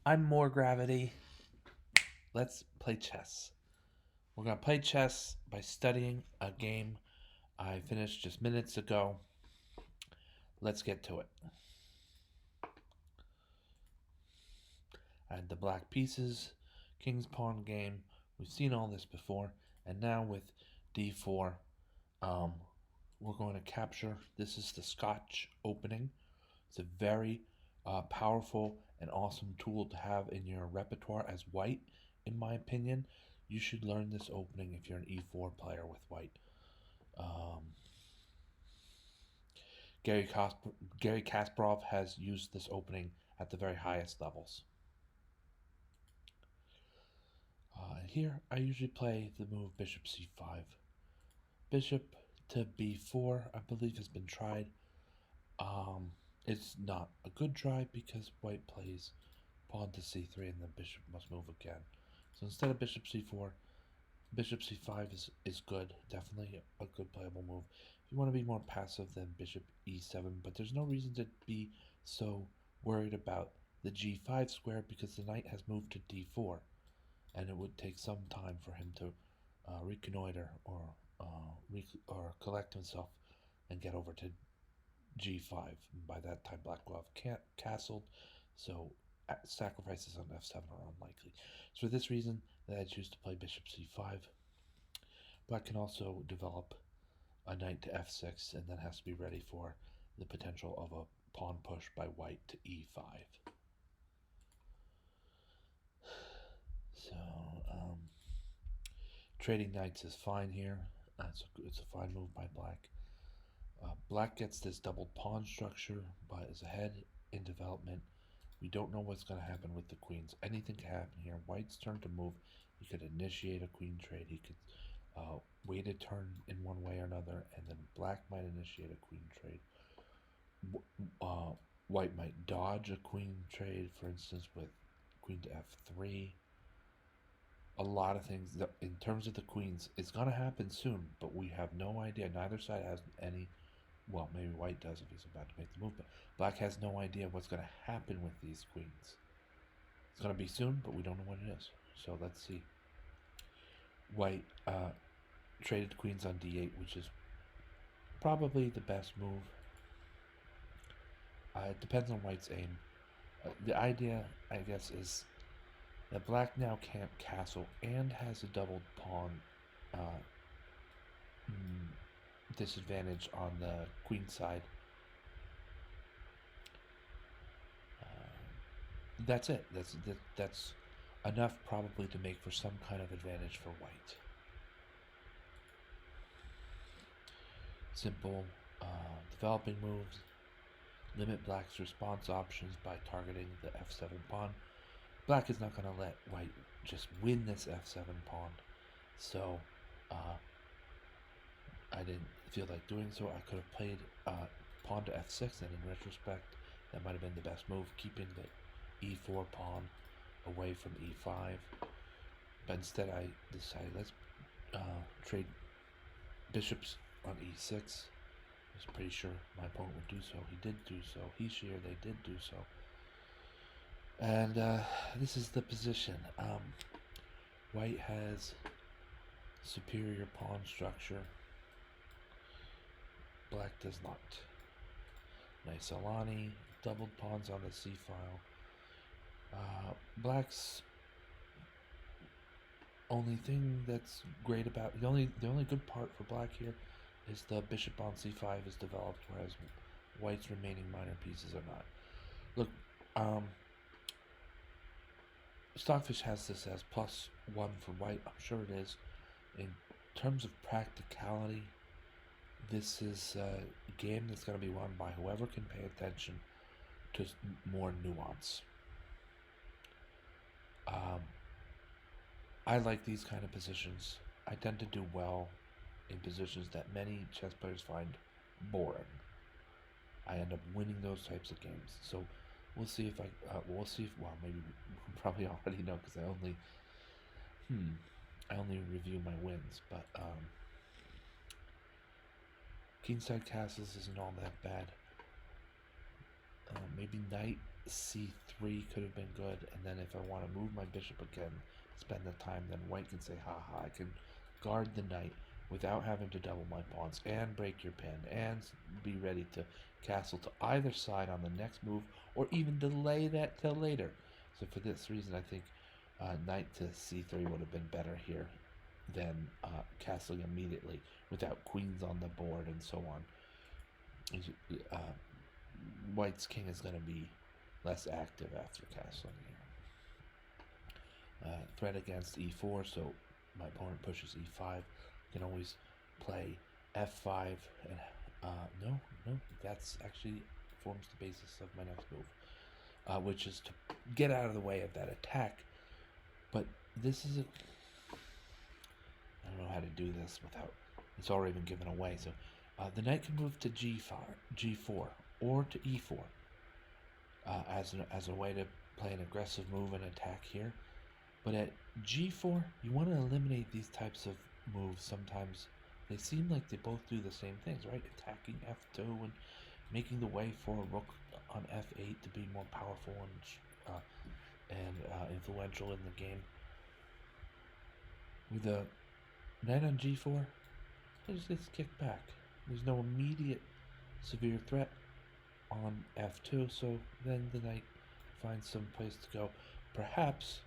I'm more gravity. Let's play chess. We're going to play chess by studying a game I finished just minutes ago. Let's get to it. And the black pieces, king's pawn game. We've seen all this before. And now with d4, um, we're going to capture. This is the Scotch opening. It's a very powerful and awesome tool to have in your repertoire as white, in my opinion. You should learn this opening if you're an e4 player with white. Um, Gary, Gary Kasparov has used this opening at the very highest levels. Here, I usually play the move bishop c5. Bishop to b4, I believe, has been tried. It's not a good try because white plays pawn to c3 and the bishop must move again. So instead of bishop c4, bishop c5 is good, definitely a good playable move. If you want to be more passive than bishop e7, but there's no reason to be so worried about the g5 square because the knight has moved to d4, and it would take some time for him to reconnoiter or collect himself and get over to g5. And by that time, black will have castled, so sacrifices on f7 are unlikely. So for this reason, I choose to play bishop c5. Black can also develop a knight to f6 and then has to be ready for the potential of a pawn push by white to e5. So, trading knights is fine here. It's a fine move by black. Black gets this double pawn structure, but is ahead in development. We don't know what's going to happen with the queens. Anything can happen here. White's turn to move. He could initiate a queen trade. He could wait a turn in one way or another, and then black might initiate a queen trade. White might dodge a queen trade, for instance, with queen to f3. A lot of things in terms of the queens, it's going to happen soon, but we have no idea. Neither side has any. Well, maybe white does if he's about to make the move, but black has no idea what's going to happen with these queens. It's going to be soon, but we don't know what it is. So let's see. White traded queens on d8, which is probably the best move. It depends on white's aim. The idea, I guess, is that black now can't castle and has a doubled pawn disadvantage on the queen side. That's it. That's enough probably to make for some kind of advantage for white. Simple developing moves. Limit black's response options by targeting the f7 pawn. Black is not going to let white just win this f7 pawn. So I didn't feel like doing so. I could have played pawn to f6, and in retrospect, that might have been the best move, keeping the e4 pawn away from e5. But instead, I decided let's trade bishops on e6. I was pretty sure my opponent would do so. He did do so. She or they did do so. And this is the position. White has superior pawn structure. Black does not. Nice Alani, doubled pawns on the c file. Black's only thing that's great about the only good part for black here is the bishop on c5 is developed, whereas white's remaining minor pieces are not. Look, Stockfish has this as +1 for white. I'm sure it is. In terms of practicality, this is a game that's going to be won by whoever can pay attention to more nuance. I like these kind of positions. I tend to do well in positions that many chess players find boring. I end up winning those types of games. So we'll see if well, maybe you probably already know because I only review my wins, but Kingside Castles isn't all that bad. Maybe Knight c3 could have been good, and then if I want to move my bishop again, spend the time, then white can say, haha, I can guard the knight without having to double my pawns and break your pin and be ready to castle to either side on the next move, or even delay that till later. So for this reason, I think knight to c3 would have been better here than castling immediately without queens on the board and so on. White's king is going to be less active after castling here. Threat against e4, so my opponent pushes e5. Can always play f5 and no, that's actually forms the basis of my next move, which is to get out of the way of that attack. But this is I don't know how to do this without it's already been given away. So the knight can move to g4 or to e4 as a way to play an aggressive move and attack here. But at g4, you want to eliminate these types of moves. Sometimes they seem like they both do the same things, right? Attacking f2 and making the way for a rook on f8 to be more powerful and influential in the game. With the knight on g4, it's kicked back. There's no immediate severe threat on f2, so then the knight finds some place to go. Perhaps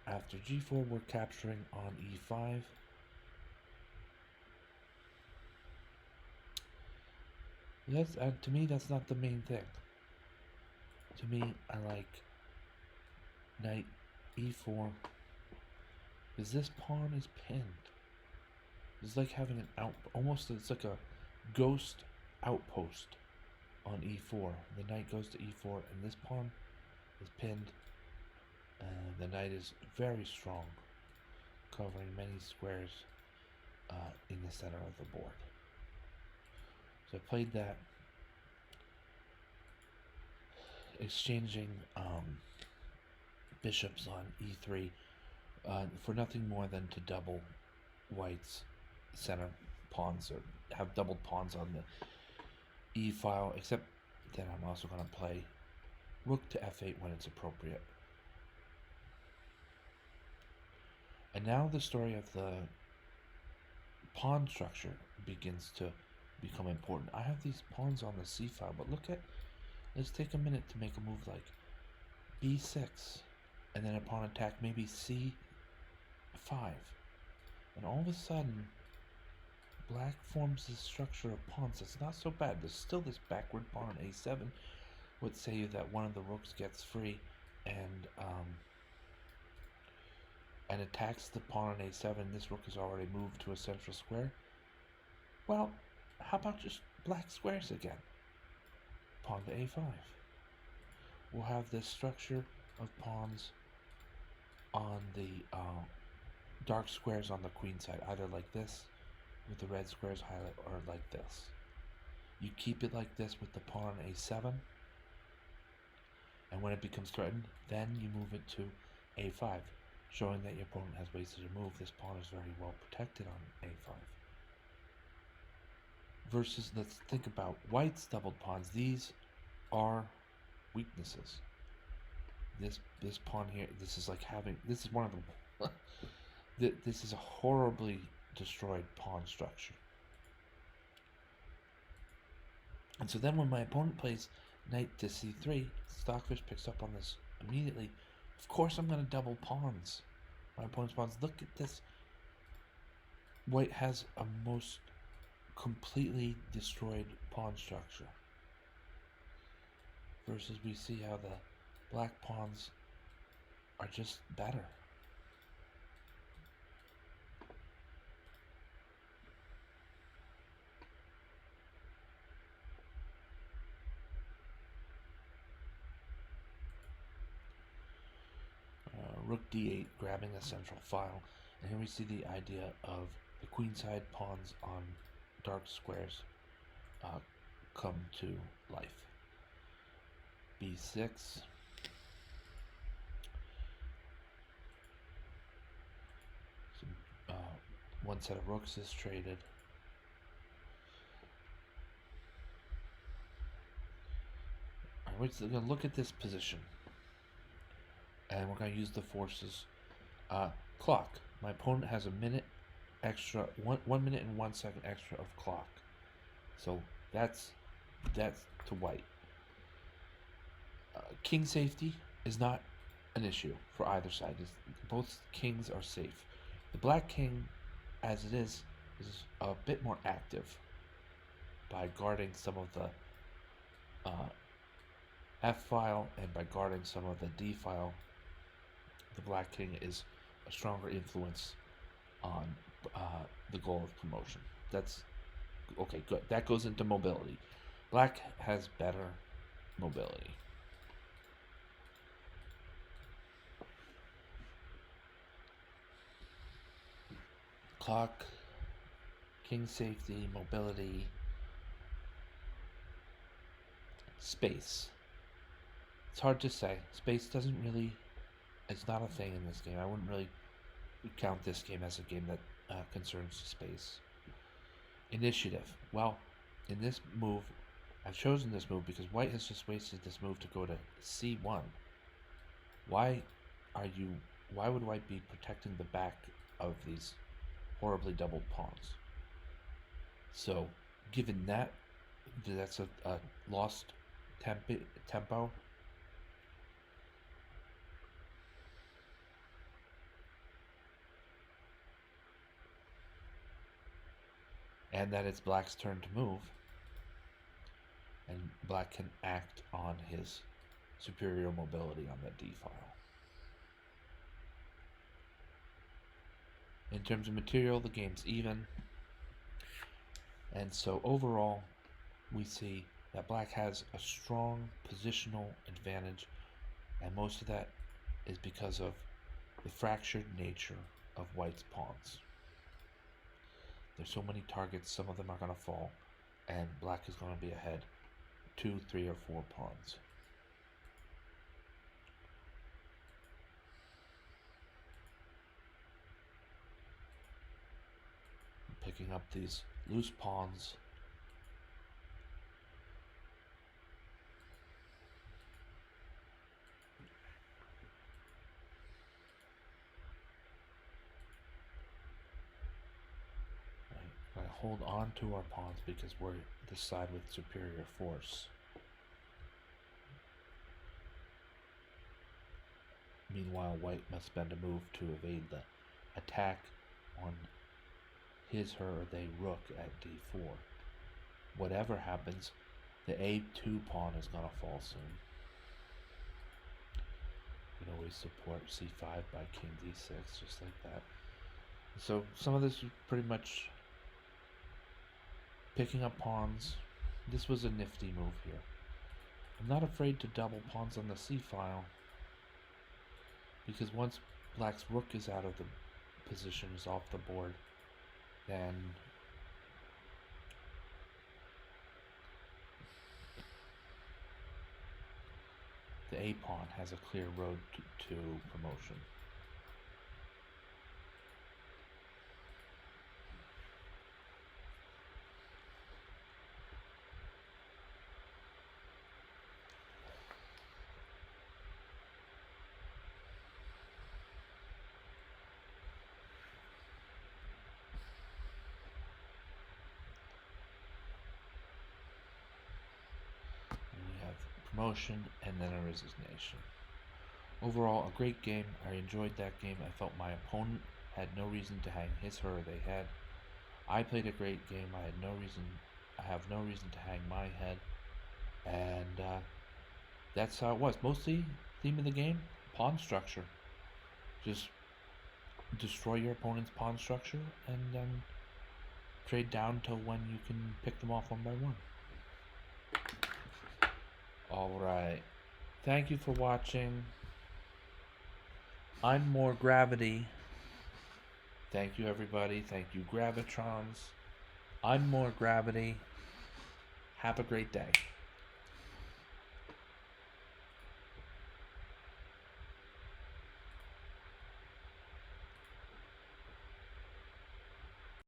after g4, we're capturing on e5. That's to me, that's not the main thing. To me, I like knight e4 because this pawn is pinned. It's like having an almost it's like a ghost outpost on e4. The knight goes to e4, and this pawn is pinned. The knight is very strong, covering many squares in the center of the board. So I played that, exchanging bishops on e3 for nothing more than to double white's center pawns, or have doubled pawns on the e file, except that I'm also going to play rook to f8 when it's appropriate. And now the story of the pawn structure begins to become important. I have these pawns on the c file, but let's take a minute to make a move like b6, and then upon attack maybe c5. And all of a sudden, black forms this structure of pawns that's not so bad. There's still this backward pawn on a7 would say that one of the rooks gets free and attacks the pawn on a7. This rook is already moved to a central square. Well, how about just black squares again? Pawn to a5. We'll have this structure of pawns on the dark squares on the queen side, either like this with the red squares highlight, or like this. You keep it like this with the pawn on a7, and when it becomes threatened, then you move it to a5, showing that your opponent has ways to move. This pawn is very well protected on a5. Versus, let's think about white's doubled pawns. These are weaknesses. This pawn here, this is one of them. This is a horribly destroyed pawn structure. And so then when my opponent plays knight to c3, Stockfish picks up on this immediately. Of course I'm going to double pawns. My opponent's pawns. Look at this. White has a most completely destroyed pawn structure. Versus we see how the black pawns are just better. Rook d8, grabbing a central file, and here we see the idea of the queenside pawns on dark squares come to life. b6. One set of rooks is traded. we're going to look at this position. And we're going to use the forces. Clock. My opponent has a minute extra, 1 minute and 1 second extra of clock. So that's to white. King safety is not an issue for either side. Both kings are safe. The black king, as it is a bit more active by guarding some of the F file and by guarding some of the D file. The black king is a stronger influence on the goal of promotion. That's okay, good. That goes into mobility. Black has better mobility. Clock, king safety, mobility, space. It's hard to say. Space doesn't really, it's not a thing in this game. I wouldn't really count this game as a game that concerns space. Initiative. Well, in this move, I've chosen this move because white has just wasted this move to go to C1. Why would white be protecting the back of these horribly doubled pawns? So, given that, that's a lost tempo. And that it's black's turn to move. And black can act on his superior mobility on the D file. In terms of material, the game's even. And so overall, we see that black has a strong positional advantage, and most of that is because of the fractured nature of white's pawns. There's so many targets, some of them are going to fall, and black is going to be ahead 2, 3, or 4 pawns. Picking up these loose pawns. I hold on to our pawns because we're the side with superior force. Meanwhile, white must spend a move to evade the attack on his, her, or they rook at d4. Whatever happens, the a2 pawn is going to fall soon. You can always support c5 by king d6, just like that. So some of this is pretty much picking up pawns. This was a nifty move here. I'm not afraid to double pawns on the c file, because once black's rook is out of the position, is off the board, then the a pawn has a clear road to promotion. Promotion and then a resignation. Overall, a great game. I enjoyed that game. I felt my opponent had no reason to hang his, her, or they head. I played a great game. I have no reason to hang my head. And that's how it was. Mostly, theme of the game, pawn structure. Just destroy your opponent's pawn structure and then trade down till when you can pick them off one by one. Alright, thank you for watching. I'm More Gravity. Thank you everybody, thank you Gravitrons. I'm More Gravity. Have a great day.